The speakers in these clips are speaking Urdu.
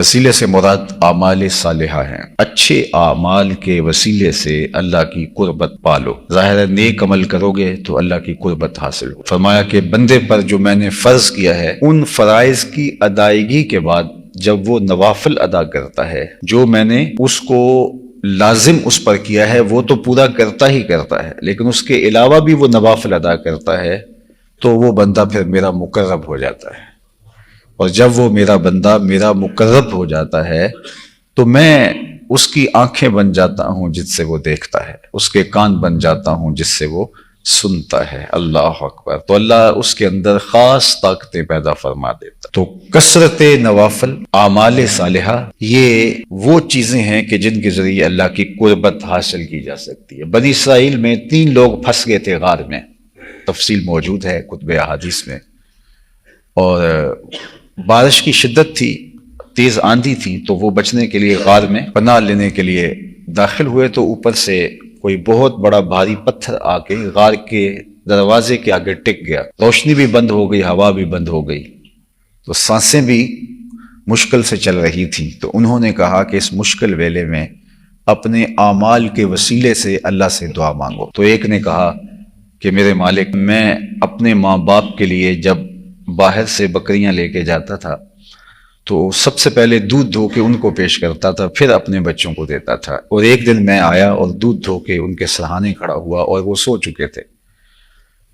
وسیلے سے مراد اعمال صالحہ ہیں، اچھے اعمال کے وسیلے سے اللہ کی قربت پالو۔ ظاہر ہے نیک عمل کرو گے تو اللہ کی قربت حاصل ہو۔ فرمایا کہ بندے پر جو میں نے فرض کیا ہے ان فرائض کی ادائیگی کے بعد جب وہ نوافل ادا کرتا ہے، جو میں نے اس کو لازم اس پر کیا ہے وہ تو پورا کرتا ہی کرتا ہے، لیکن اس کے علاوہ بھی وہ نوافل ادا کرتا ہے تو وہ بندہ پھر میرا مقرب ہو جاتا ہے۔ اور جب وہ میرا بندہ میرا مقرب ہو جاتا ہے تو میں اس کی آنکھیں بن جاتا ہوں جس سے وہ دیکھتا ہے، اس کے کان بن جاتا ہوں جس سے وہ سنتا ہے۔ اللہ اکبر۔ تو اللہ اس کے اندر خاص طاقتیں پیدا فرما دیتا۔ تو کثرت نوافل، اعمال صالحہ، یہ وہ چیزیں ہیں کہ جن کے ذریعے اللہ کی قربت حاصل کی جا سکتی ہے۔ بنی اسرائیل میں 3 لوگ پھنس گئے تھے غار میں، تفصیل موجود ہے کتب احادیث میں، اور بارش کی شدت تھی، تیز آندھی تھی، تو وہ بچنے کے لیے غار میں پناہ لینے کے لیے داخل ہوئے تو اوپر سے کوئی بہت بڑا بھاری پتھر آ کے غار کے دروازے کے آگے ٹک گیا۔ روشنی بھی بند ہو گئی، ہوا بھی بند ہو گئی، تو سانسیں بھی مشکل سے چل رہی تھی۔ تو انہوں نے کہا کہ اس مشکل ویلے میں اپنے اعمال کے وسیلے سے اللہ سے دعا مانگو۔ تو ایک نے کہا کہ میرے مالک، میں اپنے ماں باپ کے لیے جب باہر سے بکریاں لے کے جاتا تھا تو سب سے پہلے دودھ دھو کے ان کو پیش کرتا تھا، پھر اپنے بچوں کو دیتا تھا۔ اور ایک دن میں آیا اور دودھ دھو کے ان کے سرہانے کھڑا ہوا اور وہ سو چکے تھے،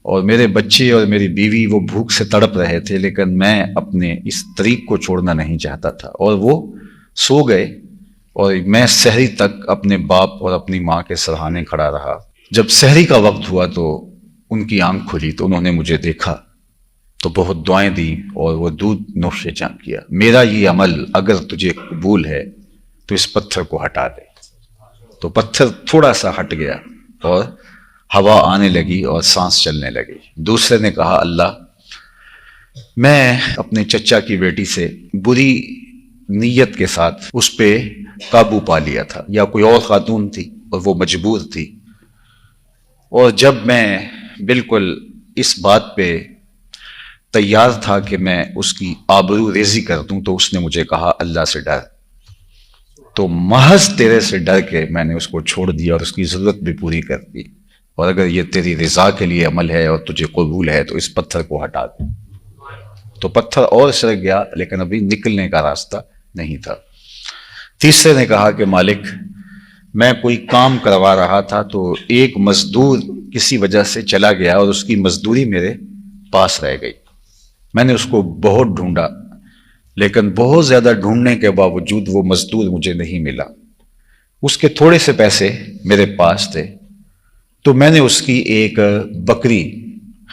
اور میرے بچے اور میری بیوی وہ بھوک سے تڑپ رہے تھے، لیکن میں اپنے اس طریق کو چھوڑنا نہیں چاہتا تھا، اور وہ سو گئے اور میں سحری تک اپنے باپ اور اپنی ماں کے سرہانے کھڑا رہا۔ جب سحری کا وقت ہوا تو ان کی آنکھ کھلی تو انہوں نے مجھے دیکھا تو بہت دعائیں دی اور وہ دودھ نوش جان کیا۔ میرا یہ عمل اگر تجھے قبول ہے تو اس پتھر کو ہٹا دے۔ تو پتھر تھوڑا سا ہٹ گیا اور ہوا آنے لگی اور سانس چلنے لگی۔ دوسرے نے کہا، اللہ، میں اپنے چچا کی بیٹی سے بری نیت کے ساتھ اس پہ قابو پا لیا تھا، یا کوئی اور خاتون تھی اور وہ مجبور تھی، اور جب میں بالکل اس بات پہ تیار تھا کہ میں اس کی آبرو ریزی کر دوں تو اس نے مجھے کہا اللہ سے ڈر، تو محض تیرے سے ڈر کے میں نے اس کو چھوڑ دیا اور اس کی ضرورت بھی پوری کر دی، اور اگر یہ تیری رضا کے لیے عمل ہے اور تجھے قبول ہے تو اس پتھر کو ہٹا دے۔ تو پتھر اور سرک گیا لیکن ابھی نکلنے کا راستہ نہیں تھا۔ تیسرے نے کہا کہ مالک، میں کوئی کام کروا رہا تھا تو ایک مزدور کسی وجہ سے چلا گیا اور اس کی مزدوری میرے پاس رہ گئی۔ میں نے اس کو بہت ڈھونڈا لیکن بہت زیادہ ڈھونڈنے کے باوجود وہ مزدور مجھے نہیں ملا۔ اس کے تھوڑے سے پیسے میرے پاس تھے تو میں نے اس کی ایک بکری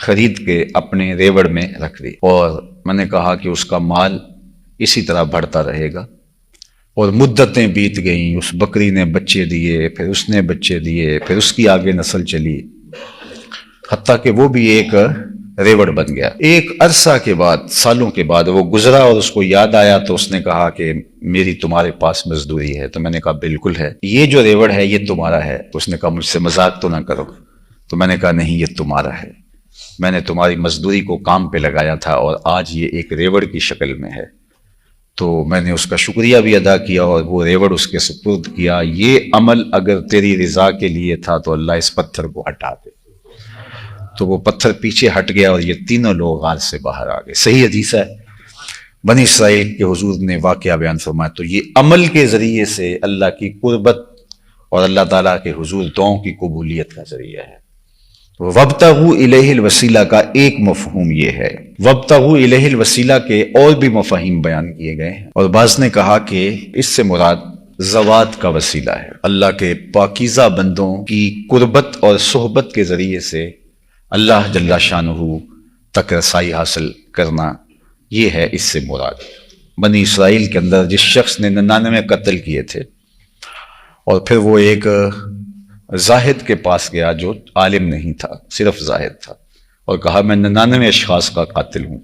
خرید کے اپنے ریوڑ میں رکھ دی، اور میں نے کہا کہ اس کا مال اسی طرح بڑھتا رہے گا۔ اور مدتیں بیت گئیں، اس بکری نے بچے دیے، پھر اس نے بچے دیے، پھر اس کی آگے نسل چلی، حتیٰ کہ وہ بھی ایک ریوڑ بن گیا۔ ایک عرصہ کے بعد، سالوں کے بعد وہ گزرا اور اس کو یاد آیا تو اس نے کہا کہ میری تمہارے پاس مزدوری ہے۔ تو میں نے کہا بالکل ہے، یہ جو ریوڑ ہے یہ تمہارا ہے۔ تو اس نے کہا مجھ سے مذاق تو نہ کرو۔ تو میں نے کہا نہیں، یہ تمہارا ہے، میں نے تمہاری مزدوری کو کام پہ لگایا تھا اور آج یہ ایک ریوڑ کی شکل میں ہے۔ تو میں نے اس کا شکریہ بھی ادا کیا اور وہ ریوڑ اس کے سپرد کیا۔ یہ عمل اگر تیری رضا کے لیے تھا تو اللہ اس پتھر کو ہٹا دے۔ تو وہ پتھر پیچھے ہٹ گیا اور یہ تینوں لوگ غار سے باہر آ گئے۔ صحیح حدیث ہے، بنی اسرائیل کے حضور نے واقعہ بیان فرمایا۔ تو یہ عمل کے ذریعے سے اللہ کی قربت اور اللہ تعالیٰ کے حضور دعاؤں کی قبولیت کا ذریعہ ہے۔ وَابْتَغُوا إِلَيْهِ الْوَسِيلَةَ کا ایک مفہوم یہ ہے۔ وَابْتَغُوا إِلَيْهِ الْوَسِيلَةَ کے اور بھی مفاہیم بیان کیے گئے ہیں، اور بعض نے کہا کہ اس سے مراد زوات کا وسیلہ ہے۔ اللہ کے پاکیزہ بندوں کی قربت اور صحبت کے ذریعے سے اللہ جل شانہ تک رسائی حاصل کرنا، یہ ہے اس سے مراد۔ بنی اسرائیل کے اندر جس شخص نے 99 قتل کیے تھے اور پھر وہ ایک زاہد کے پاس گیا جو عالم نہیں تھا، صرف زاہد تھا، اور کہا میں 99 اشخاص کا قاتل ہوں،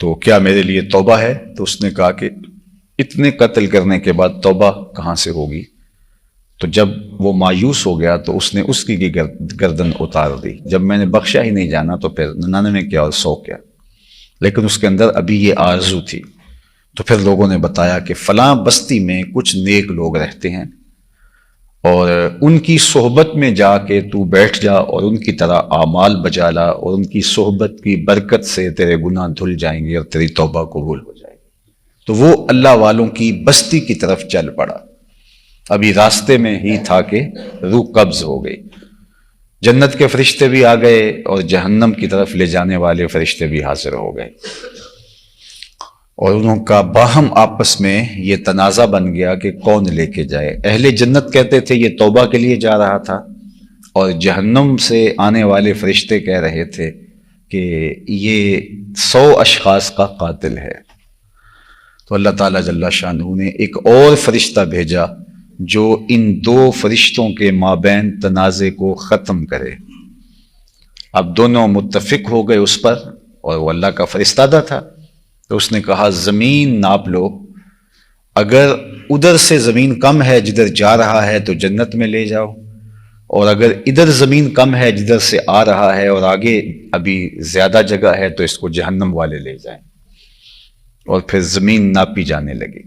تو کیا میرے لیے توبہ ہے؟ تو اس نے کہا کہ اتنے قتل کرنے کے بعد توبہ کہاں سے ہوگی؟ تو جب وہ مایوس ہو گیا تو اس نے اس کی گردن اتار دی۔ جب میں نے بخشا ہی نہیں جانا تو پھر 99 کیا اور 100 کیا؟ لیکن اس کے اندر ابھی یہ آرزو تھی، تو پھر لوگوں نے بتایا کہ فلاں بستی میں کچھ نیک لوگ رہتے ہیں اور ان کی صحبت میں جا کے تو بیٹھ جا اور ان کی طرح اعمال بجا لا، اور ان کی صحبت کی برکت سے تیرے گناہ دھل جائیں گے اور تیری توبہ قبول ہو جائے گی۔ تو وہ اللہ والوں کی بستی کی طرف چل پڑا، ابھی راستے میں ہی تھا کہ روح قبض ہو گئی۔ جنت کے فرشتے بھی آ گئے اور جہنم کی طرف لے جانے والے فرشتے بھی حاضر ہو گئے، اور انہوں کا باہم آپس میں یہ تنازع بن گیا کہ کون لے کے جائے۔ اہل جنت کہتے تھے یہ توبہ کے لیے جا رہا تھا، اور جہنم سے آنے والے فرشتے کہہ رہے تھے کہ یہ 100 اشخاص کا قاتل ہے۔ تو اللہ تعالیٰ جل شانہ نے ایک اور فرشتہ بھیجا جو ان دو فرشتوں کے مابین تنازع کو ختم کرے۔ اب دونوں متفق ہو گئے اس پر، اور وہ اللہ کا فرستادہ تھا، تو اس نے کہا زمین ناپ لو، اگر ادھر سے زمین کم ہے جدھر جا رہا ہے تو جنت میں لے جاؤ، اور اگر ادھر زمین کم ہے جدھر سے آ رہا ہے اور آگے ابھی زیادہ جگہ ہے تو اس کو جہنم والے لے جائیں۔ اور پھر زمین ناپی جانے لگی۔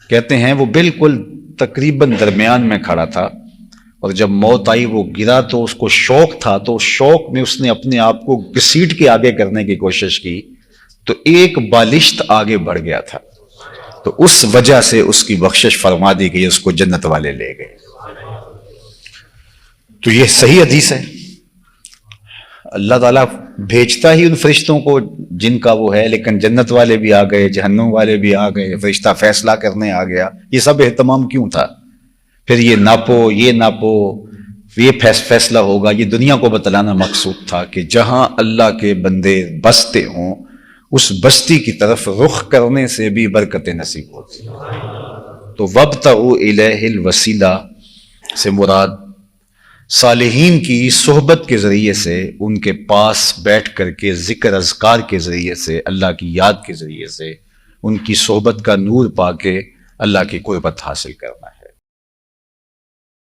کہتے ہیں وہ بالکل تقریباً درمیان میں کھڑا تھا، اور جب موت آئی وہ گرا تو اس کو شوق تھا، تو شوق میں اس نے اپنے آپ کو گھسیٹ کے آگے کرنے کی کوشش کی، تو ایک بالشت آگے بڑھ گیا تھا، تو اس وجہ سے اس کی بخشش فرما دی گئی، اس کو جنت والے لے گئے۔ تو یہ صحیح حدیث ہے، اللہ تعالیٰ بھیجتا ہی ان فرشتوں کو جن کا وہ ہے، لیکن جنت والے بھی آ گئے، جہنم والے بھی آ گئے، فرشتہ فیصلہ کرنے آ گیا۔ یہ سب اہتمام کیوں تھا؟ پھر یہ ناپو، یہ ناپو، یہ فیصلہ ہوگا، یہ دنیا کو بتلانا مقصود تھا کہ جہاں اللہ کے بندے بستے ہوں اس بستی کی طرف رخ کرنے سے بھی برکتیں نصیب ہوتی ہیں۔ تو وابتغوا الیہ الوسیلہ سے مراد صالحین کی صحبت کے ذریعے سے، ان کے پاس بیٹھ کر کے ذکر اذکار کے ذریعے سے، اللہ کی یاد کے ذریعے سے، ان کی صحبت کا نور پا کے اللہ کی قربت حاصل کرنا ہے۔